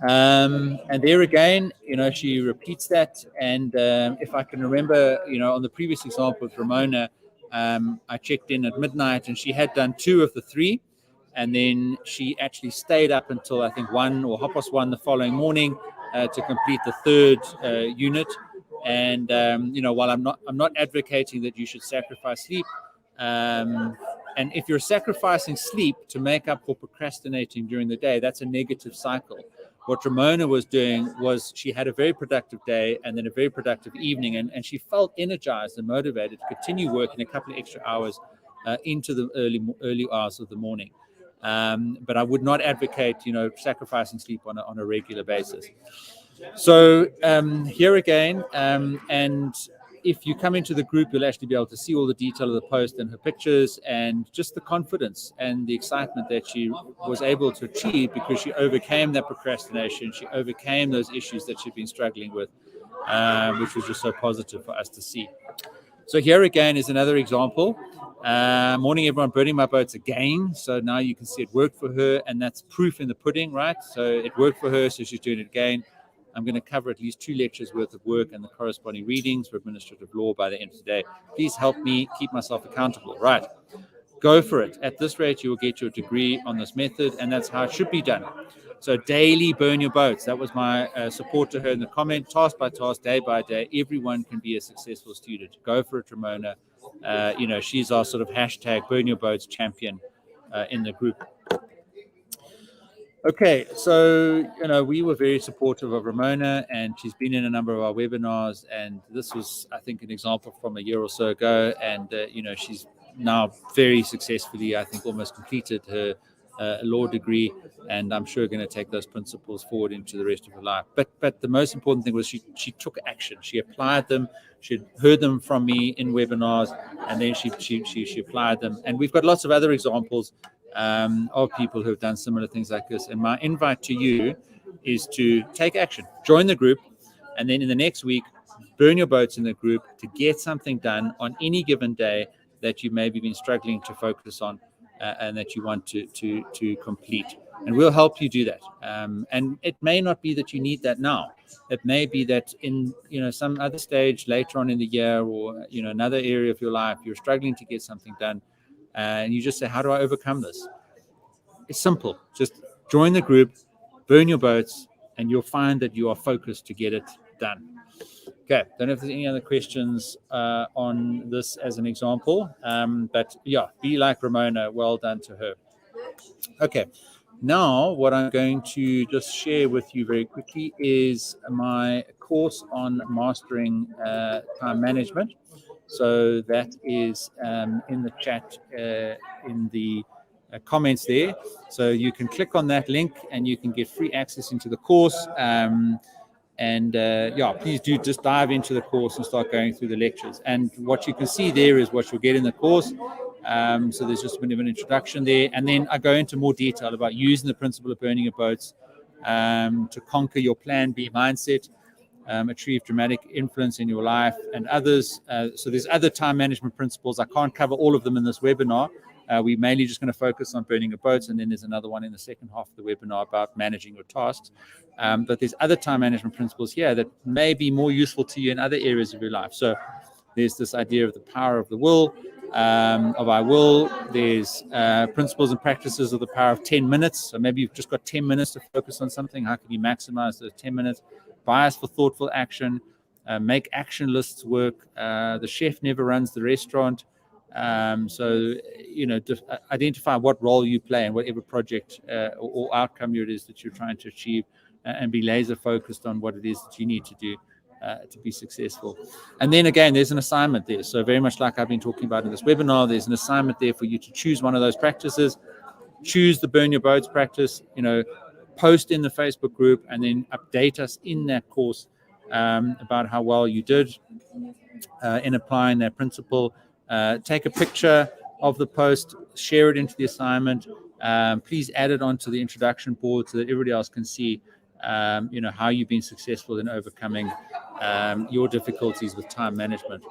And there again, she repeats that. And if I can remember, on the previous example with Ramona, I checked in at midnight and she had done 2 of the 3. And then she actually stayed up until I think 1 or 1:30 the following morning to complete the 3rd unit. And while I'm not advocating that you should sacrifice sleep, and if you're sacrificing sleep to make up for procrastinating during the day, that's a negative cycle. What Ramona was doing was she had a very productive day and then a very productive evening, and she felt energized and motivated to continue working a couple of extra hours into the early hours of the morning. But I would not advocate, sacrificing sleep on a regular basis. So here again, and if you come into the group, you'll actually be able to see all the detail of the post and her pictures and just the confidence and the excitement that she was able to achieve because she overcame that procrastination. She overcame those issues that she'd been struggling with, which was just so positive for us to see. So here again is another example. Morning, everyone, burning my boats again. So now you can see it worked for her, and that's proof in the pudding, right? So it worked for her, so she's doing it again. I'm going to cover at least 2 lectures worth of work and the corresponding readings for administrative law by the end of the day. Please help me keep myself accountable. Right. Go for it. At this rate, you will get your degree on this method, and that's how it should be done. So daily burn your boats. That was my support to her in the comment. Task by task, day by day, everyone can be a successful student. Go for it, Ramona. She's our sort of hashtag burn your boats champion in the group. Okay, so, we were very supportive of Ramona, and she's been in a number of our webinars, and this was, I think, an example from a year or so ago, and, she's now very successfully, I think, almost completed her law degree, and I'm sure going to take those principles forward into the rest of her life. But the most important thing was she took action. She applied them. She heard them from me in webinars, and then she applied them. And we've got lots of other examples of people who have done similar things like this. And my invite to you is to take action, join the group, and then in the next week, burn your boats in the group to get something done on any given day that you maybe been struggling to focus on and that you want to complete. And we'll help you do that. And it may not be that you need that now. It may be that in some other stage later on in the year or another area of your life, you're struggling to get something done. And you just say, how do I overcome this? It's simple. Just join the group, burn your boats, and you'll find that you are focused to get it done. Okay, don't know if there's any other questions on this as an example. But yeah, be like Ramona. Well done to her. Okay, now what I'm going to just share with you very quickly is my course on mastering time management. So that is in the chat, in the comments there. So you can click on that link and you can get free access into the course. Please do just dive into the course and start going through the lectures. And what you can see there is what you'll get in the course. So there's just a bit of an introduction there. And then I go into more detail about using the principle of burning your boats to conquer your plan B mindset. Achieve dramatic influence in your life and others. So there's other time management principles. I can't cover all of them in this webinar. We're mainly just going to focus on burning your boats, and then there's another one in the second half of the webinar about managing your tasks. But there's other time management principles here that may be more useful to you in other areas of your life. So there's this idea of the power of the will, of our will. There's principles and practices of the power of 10 minutes. So maybe you've just got 10 minutes to focus on something. How can you maximize those 10 minutes? Bias for thoughtful action, make action lists work. The chef never runs the restaurant. Identify what role you play in whatever project or outcome it is that you're trying to achieve, and be laser focused on what it is that you need to do to be successful. And then again, there's an assignment there. So very much like I've been talking about in this webinar, there's an assignment there for you to choose one of those practices. Choose the burn your boats practice, post in the Facebook group, and then update us in that course about how well you did in applying that principle. Take a picture of the post, share it into the assignment. Please add it onto the introduction board so that everybody else can see, how you've been successful in overcoming your difficulties with time management.